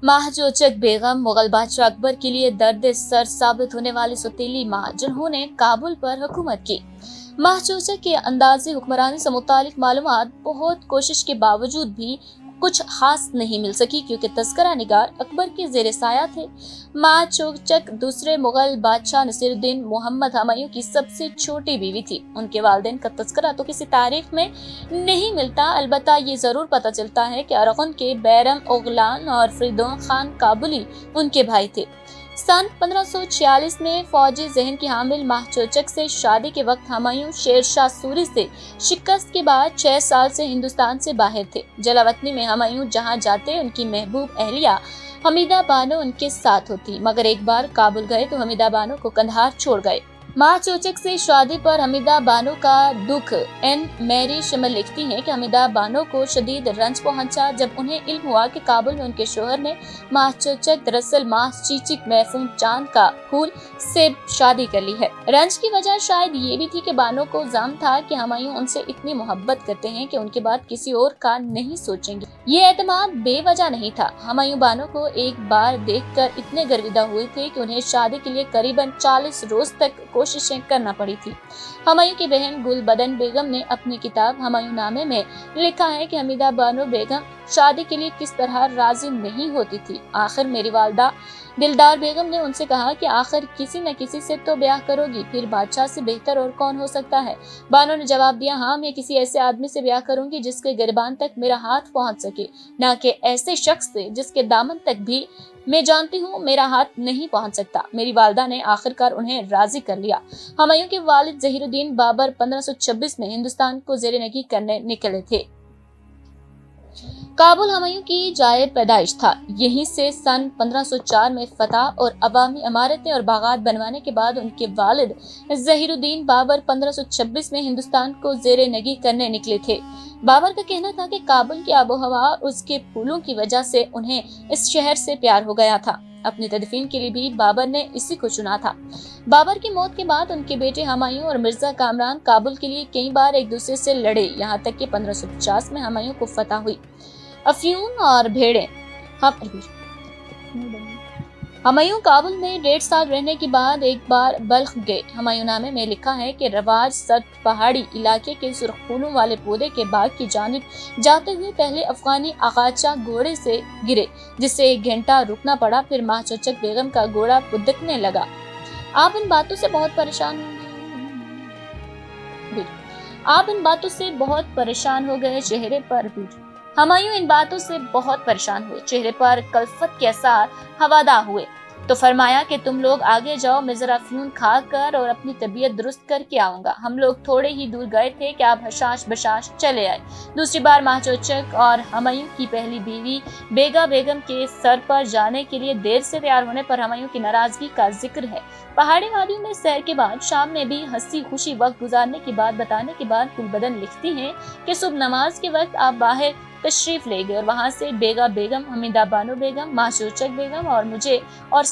महाचोचक बेगम मुगल बादशाह अकबर के लिए दर्द सर साबित होने वाली सौतेली माँ जिन्होंने काबुल पर हुकूमत की। महाचोचक के अंदाज़े हुक्मरानी से मुतालिक मालूमात बहुत कोशिश के बावजूद भी कुछ खास नहीं मिल सकी, क्योंकि तस्करा निगार अकबर के जेर साया थे। महाचोचक दूसरे मुगल बादशाह नसीरुद्दीन मोहम्मद हुमायूं की सबसे छोटी बीवी थी। उनके वालिदैन का तस्करा तो किसी तारीख में नहीं मिलता, अलबत्ता ये जरूर पता चलता है कि अरगन के बैरम ओगलान और फरीदोन खान काबुली उनके भाई थे। सन 1546 में फौजी जहन की हामिल महाचोचक से शादी के वक्त हुमायूं शेर शाह सूरी से शिकस्त के बाद 6 साल से हिंदुस्तान से बाहर थे। जलावतनी में हुमायूं जहां जाते उनकी महबूब अहलिया हमीदा बानो उनके साथ होती, मगर एक बार काबुल गए तो हमीदा बानो को कंधार छोड़ गए। महाचोचक से शादी पर हमीदा बानो का दुख एन मैरी शिमल लिखती हैं कि हमीदा बानो को शदीद रंज पहुंचा जब उन्हें इल्म हुआ कि काबुल में उनके शोहर ने महाचोचक दरअसल माँ चीचिक महफूम चांद का फूल से शादी कर ली है। रंज की वजह शायद ये भी थी कि बानो को जाम था कि हुमायूं उनसे इतनी मोहब्बत करते हैं कि उनके बाद किसी और का नहीं सोचेंगे। ये एतमाद बेवजह नहीं था। हुमायूं बानो को एक बार देखकर इतने गर्विदा हुए थे कि उन्हें शादी के लिए करीबन 40 रोज तक कोशिशें करना पड़ी थी। हुमायूं की बहन गुलबदन बेगम ने अपनी किताब हुमायूं नामे में लिखा है कि हमीदा बानो बेगम शादी के लिए किस तरह राजी नहीं होती थी। आखिर मेरी वालदा दिलदार बेगम ने उनसे कहा कि आखिर किसी न किसी से तो ब्याह करोगी, फिर बादशाह से बेहतर और कौन हो सकता है। बानो ने जवाब दिया, हाँ, मैं किसी ऐसे आदमी से ब्याह करूंगी जिसके गिरबान तक मेरा हाथ पहुंच सके, ना कि ऐसे शख्स से जिसके दामन तक भी मैं जानती हूँ मेरा हाथ नहीं पहुंच सकता। मेरी वालदा ने आखिरकार उन्हें राजी कर लिया। हुमायूं के वालिद जहीरुद्दीन बाबर 1526 में हिंदुस्तान को जेर नगी करने निकले थे। काबुल हुमायूं की जाए पैदाइश था। यहीं से सन 1504 में फतह और अवामी इमारतें और बागात बनवाने के बाद उनके वालिद जहीरुद्दीन बाबर 1526 में हिंदुस्तान को जेर नगी करने निकले थे। बाबर का कहना था कि काबुल की आबोहवा और उसके फूलों की वजह से उन्हें इस शहर से प्यार हो गया था। अपनी तदफीन के लिए भी बाबर ने इसी को चुना था। बाबर की मौत के बाद उनके बेटे हुमायूं और मिर्जा कामरान काबुल के लिए कई बार एक दूसरे से लड़े, यहाँ तक कि 1550 में हुमायूं को फतह हुई। अफ्यून और भेड़ें। हुमायूं काबुल में 1.5 साल रहने के बाद एक बार बल्ख गए। हुमायूं नामे में लिखा है कि रवाज सत पहाड़ी इलाके के सुर्ख फूलों वाले पौधे के बाग की जानिब जाते हुए पहले अफगानी आगाचा घोड़े से गिरे, जिससे 1 घंटा रुकना पड़ा। फिर महाचोचक बेगम का घोड़ा फुदकने लगा। आप इन बातों से बहुत परेशान हो गए, चेहरे पर हुमायूं इन बातों से बहुत परेशान हुए, चेहरे पर कल्फत के असर हवादार हुए, तो फरमाया कि तुम लोग आगे जाओ, मैं जरा फ्यून खा कर और अपनी तबीयत दुरुस्त करके आऊंगा। हम लोग थोड़े ही दूर गए थे कि आप हशाश बशाश चले आए। दूसरी बार महाचोचक और हुमायूं की पहली बीवी बेगा बेगम के सर पर जाने के लिए देर से तैयार होने पर हुमायूं की नाराजगी का जिक्र है। पहाड़ी वादियों में सैर के बाद शाम में भी हंसी खुशी वक्त गुजारने की बात बताने के बाद गुलबदन लिखती हैं कि सुबह नमाज के वक्त आप बाहर तशरीफ ले गए और वहां से बेगा बेगम, हमीदा बानो बेगम, महाचोचक बेगम और मुझे और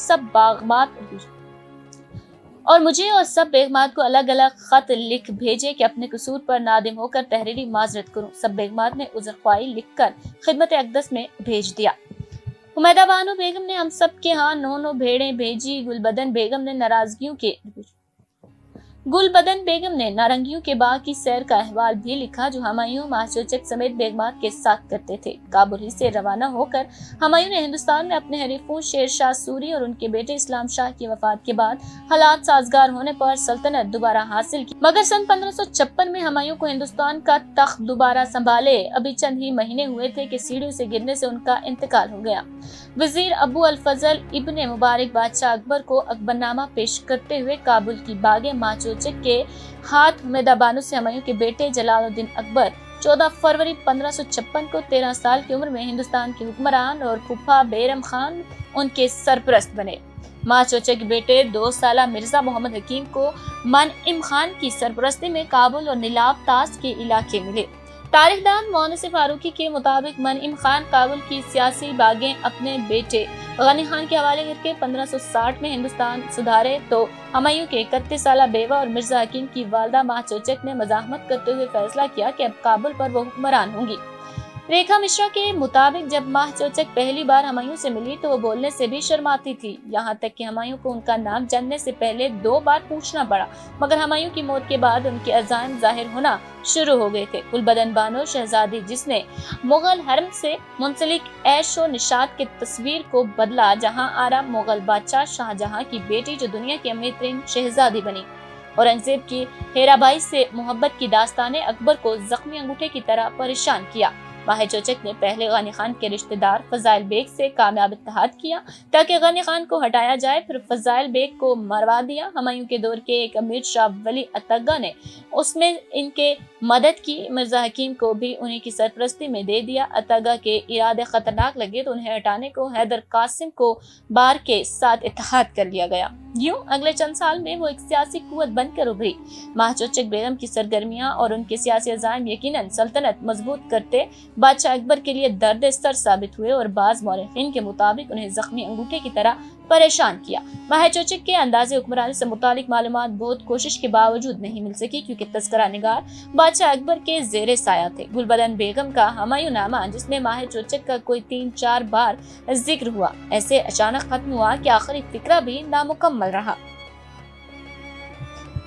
सब बेगमात को अलग अलग खत लिख भेजे कि अपने कसूर पर नादिम होकर तहरीरी माजरत करूं। सब बेगमात ने उज़्र-ख्वाही लिखकर खिदमत अक़दस में भेज दिया। हमीदा बानो बेगम ने हम सब के यहाँ 9 भेड़ें भेजी। गुलबदन बेगम ने नारंगियों के बाग की सैर का अहवाल भी लिखा, जो हुमायूं महाचोचक समेत बेगमात के साथ करते थे। काबुल ही से रवाना होकर हुमायूं ने हिंदुस्तान में अपने हरीफों शेर शाह सूरी और उनके बेटे इस्लाम शाह की वफात के बाद हालात साजगार होने पर सल्तनत दोबारा हासिल की। मगर सन 1556 में हुमायूं को हिंदुस्तान का तख्त दोबारा संभाले अभी चंद ही महीने हुए थे कि सीढ़ियों से गिरने से उनका इंतकाल हो गया। वजीर अबू अल फजल इब्ने मुबारक बादशाह अकबर को अकबरनामा पेश करते हुए काबुल की बागे महाचोचक के हाथ हमीदा बानो से हुमायूं के बेटे जलालुद्दीन अकबर 14 फरवरी 1556 को 13 साल की उम्र में हिंदुस्तान के हुक्मरान और फूफा बैरम खान उनके सरपरस्त बने। महाचोचक के बेटे 2 साला मिर्जा मोहम्मद हकीम को मनइम खान की सरपरस्ती में काबुल और नीलाब ताज के इलाके मिले। तारीखदान मोहनिस फारूकी के मुताबिक मनइम खान काबुल की सियासी बागें अपने बेटे गनी खान के हवाले करके 1560 में हिंदुस्तान सुधारे, तो हुमायूं के 31 साला बेवा और मिर्जा हकीम की वालदा महाचोचक ने मजाहमत करते हुए फैसला किया कि अब काबुल पर वो हुक्मरान होंगी। रेखा मिश्रा के मुताबिक जब माह चोचक पहली बार हुमायूं से मिली तो वो बोलने से भी शर्माती थी, यहाँ तक कि हुमायूं को उनका नाम जानने से पहले 2 बार पूछना पड़ा। मगर हुमायूं की मौत के बाद उनके अज़ाइम जाहिर होना शुरू हो गए थे। गुलबदन बानो शहजादी, जिसने मुगल हरम से मुंसलिक ऐशो निशात की तस्वीर को बदला, जहाँ आराम मुगल बादशाह शाहजहां की बेटी जो दुनिया की अमीर तरीन शहजादी बनी। औरंगजेब की हेराबाई से मोहब्बत की दास्तान ने अकबर को जख्मी अंगूठे की तरह परेशान किया। माह चोचक ने पहले गनी खान के रिश्तेदार फजाइल बेग से कामयाब इत्तेहाद किया ताकि गनी खान को हटाया जाए, फिर फजाइल बेग को मरवा दिया। हुमायूं के दौर के एक अमीर शाह वली अतगा ने उसमें इनके मदद की, मिर्जा हकीम को भी उन्हीं की सरपरस्ती में दे दिया। अतगा के इरादे खतरनाक लगे तो उन्हें हटाने को हैदर कासिम को बार के साथ इत्तेहाद कर लिया गया। यूं अगले चंद साल में वो एक सियासी कुव्वत बनकर उभरी। माह चोचक बेगम की सरगर्मियां और उनके सियासी अज़ाइम यकीनन सल्तनत मजबूत करते बादशाह अकबर के लिए दर्द सर साबित हुए और बाज़ मौरखीन के मुताबिक उन्हें जख्मी अंगूठे की तरह परेशान किया। माह चोचक के अंदाज़े हुक्मरानी से मुतालिक मालूमात बहुत कोशिश के बावजूद नहीं मिल सकी, क्योंकि तस्करा निगार बादशाह अकबर के जेरे साया थे। गुलबदन बेगम का हुमायूं नामा, जिसमें माह चोचक का कोई 3-4 बार जिक्र हुआ, ऐसे अचानक खत्म हुआ कि आखिरी फिक्रा भी नामुकम्मल रहा।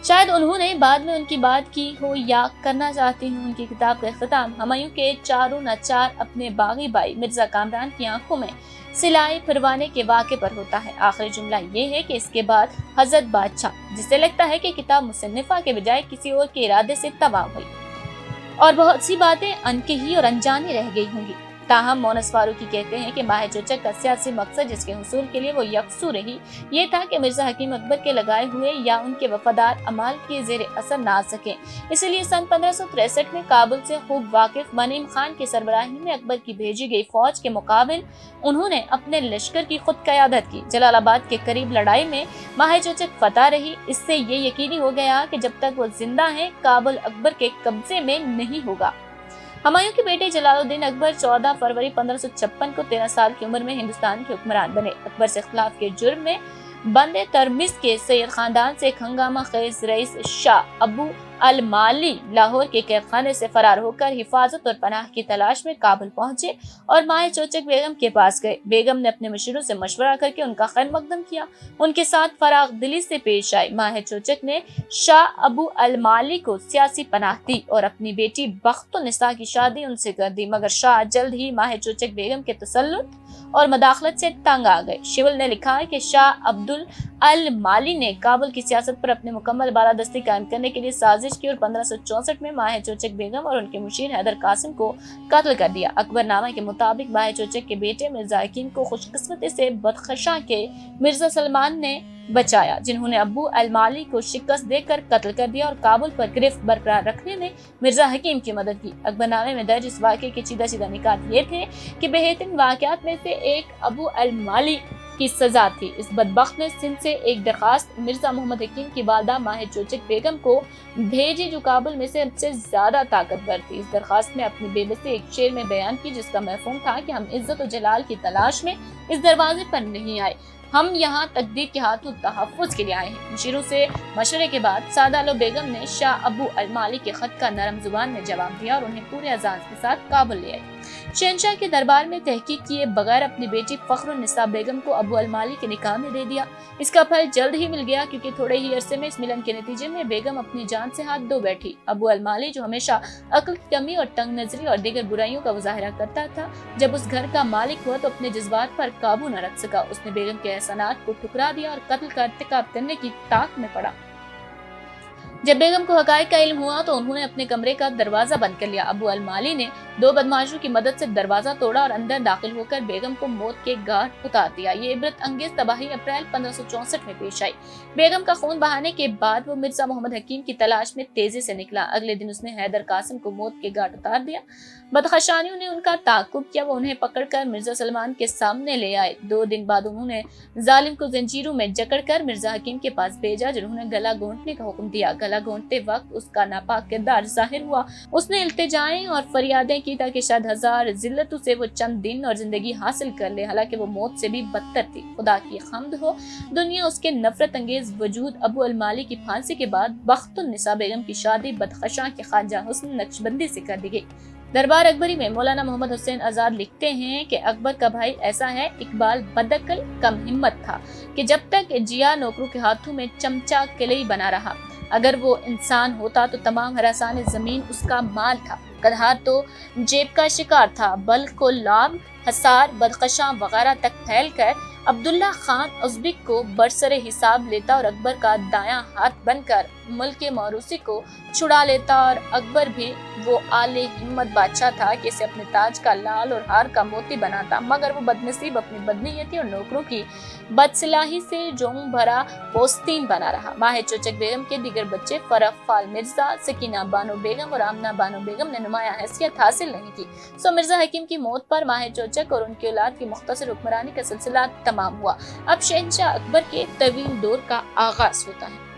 शायद उन्होंने बाद में उनकी बात की हो या करना चाहती हूँ। उनकी किताब का इख्तिताम हुमायूं के चारों नचार अपने बागी भाई मिर्जा कामरान की आंखों में सिलाई फिरवाने के वाक़े पर होता है। आखिरी जुमला ये है कि इसके बाद हजरत बादशाह, जिससे लगता है कि किताब मुसन्निफा के बजाय किसी और के इरादे से तबाह हुई और बहुत सी बातें अनकही और अनजानी रह गई होंगी। ताहम मोनस फारूकी कहते हैं कि माह चोचक का सियासी मकसद, जिसके हुसूल के लिए वो यकसू रही, ये था कि मिर्जा हकीम अकबर के लगाए हुए या उनके वफादार अमाल के जेर असर ना आ सके। इसलिए सन 1563 में काबुल से खूब वाकिफ मनीम खान की सरबराही में अकबर की भेजी गई फौज के मुकाबिल उन्होंने अपने लश्कर की खुद क़यादत की। जलालाबाद के करीब लड़ाई में माह चोचक फतह रही। इससे ये यकीनी हो गया कि जब तक वो जिंदा है काबुल अकबर के कब्जे में नहीं होगा। हुमायूं के बेटे जलालुद्दीन अकबर 14 फरवरी 1556 को 13 साल की उम्र में हिंदुस्तान के हुक्मरान बने। अकबर से खिलाफ के जुर्म में बंदे तरमिज के सैयद खानदान से एक हंगामा खेज रईस शाह अबू अल माली लाहौर के कैद खाने से फरार होकर हिफाजत और पनाह की तलाश में काबुल पहुंचे और माह चोचक बेगम के पास गए। बेगम ने अपने मशीरों से मशवरा करके उनका खैर मकदम किया, उनके साथ फराग दिली से पेश आई। माह चोचक ने शाह अबू अल माली को सियासी पनाह दी और अपनी बेटी बख्तुन्निसा की शादी उनसे कर दी, मगर शाह जल्द ही माह चोचक बेगम के तसल्लुत और मदाखलत से तंग आ गए। शिवल ने लिखा है कि शाह अब्दुल अल माली ने काबुल की सियासत पर अपने मुकम्मल बालादस्ती कायम करने के लिए साजिश की और 1564 में माह चोचक बेगम और उनके मुशीर हैदर कासिम को कत्ल कर दिया। अकबरनामा के मुताबिक माह चोचक के बेटे मिर्जा हकीम को खुशकिस्मती से बदखशा के मिर्जा सलमान ने बचाया, जिन्होंने अबू अल माली को शिकस्त देकर कत्ल कर दिया और काबुल पर गिरफ्त बरकरार रखने में मिर्जा हकीम की मदद की। अकबरनामे में दर्ज इस वाक़े के सीधा निकात ये थे कि बेहतरीन वाक़यात में से एक अबू अल माली की सजा थी। इस बदबख्त ने सिंध से एक दरखास्त मिर्जा मोहम्मद हकीम की वालदा माह चोचक बेगम को भेजी, जो काबुल में से सबसे ज्यादा ताकतवर थी। इस दरखास्त में अपनी बेबसी एक शेर में बयान की, जिसका मफहूम था कि हम इज्जत और जलाल की तलाश में इस दरवाजे पर नहीं आए, हम यहाँ तकदीर के हाथों तहफ़्फ़ुज़ के लिए आए हैं। मुशीरों से मशवरे के बाद सादालो बेगम ने शाह अबू अल माली के खत का नरम जुबान में जवाब दिया और उन्हें पूरे अजाज़ के साथ काबुल ले आई। शहंशाह के दरबार में तहकीक किए बगैर अपनी बेटी फ़ख्रुन्निसा बेगम को अबू अल माली के निकाह में दे दिया। इसका फल जल्द ही मिल गया, क्योंकि थोड़े ही अरसे में इस मिलन के नतीजे में बेगम अपनी जान से हाथ धो बैठी। अबू अल माली, जो हमेशा अक्ल की कमी और तंग नजरी और दीगर बुराइयों का मुजाहरा करता था, जब उस घर का मालिक हुआ तो अपने जज्बात पर काबू न रख सका। उसने बेगम के एहसानात को ठुकरा दिया और कत्ल का इर्तिकाब करने की ताक में पड़ा। जब बेगम को हकायक का इल्म हुआ तो उन्होंने अपने कमरे का दरवाजा बंद कर लिया। अबू अल माली ने 2 बदमाशों की मदद से दरवाजा तोड़ा और अंदर दाखिल होकर बेगम को मौत के घाट उतार दिया। ये इबरत अंगेज तबाही अप्रैल 1564 में पेश आई। बेगम का खून बहाने के बाद वो मिर्जा मोहम्मद हकीम की तलाश में तेजी से निकला। अगले दिन उसने हैदर कासिम को मौत के घाट उतार दिया। बदखशानियों ने उनका ताकुब किया, वो उन्हें पकड़कर मिर्जा सलमान के सामने ले आए। 2 दिन बाद उन्होंने जालिम को जंजीरों में जकड़कर मिर्जा हकीम के पास भेजा, जिन्होंने गला घोंटने का हुक्म दिया। गला घोंटते वक्त उसका नापाक किरदार जाहिर हुआ। उसने इल्तिजाएं और फरियादें की ताकि शायद हजार जिल्लतों से वो चंद दिन और जिंदगी हासिल कर ले, हालांकि वो मौत से भी बदतर थी। खुदा की हम्द हो, दुनिया उसके नफरत अंगेज वजूद अबू अल माली की फांसी के बाद बख्तुन्निसा बेगम की शादी बदखशां के ख्वाजा हुस्न नक्शबंदी से कर दी गई। दरबार अकबरी में मौलाना मोहम्मद हुसैन आजाद लिखते हैं कि अकबर का भाई ऐसा है, इकबाल बदअक्ल कम हिम्मत था कि जब तक जिया नौकरों के हाथों में चमचा किलई बना रहा। अगर वो इंसान होता तो तमाम हरासान जमीन उसका माल था। कदहार तो जेब का शिकार था। बल्ख को लाभ, हसार, बदकशां वगैरह तक फैल कर अब्दुल्ला खान उज़्बेक को बरसरे हिसाब लेता और अकबर का दायां हाथ बनकर मुल्क के मौरूसी को छुड़ा लेता। और अकबर भी वो आले हिम्मत बादशाह था कि इसे अपने ताज का लाल और हार का मोती बनाता, मगर वो बदनसीब अपनी बदनीयती और नौकरों की बदसलाही से जोंग भरा पोस्तीन बना रहा। माह चोचक बेगम के दीगर बच्चे फरफाल मिर्जा, सकीना बानो बेगम और आमना बानो बेगम ने नुमाया हैसियत हासिल नहीं की। सो मिर्जा हकीम की मौत पर माह चोचक और उनकी औलाद की मुख्तसर हुक्मरानी का सिलसिला तमाम हुआ। अब शहंशाह अकबर के तवील दौर का आगाज होता है।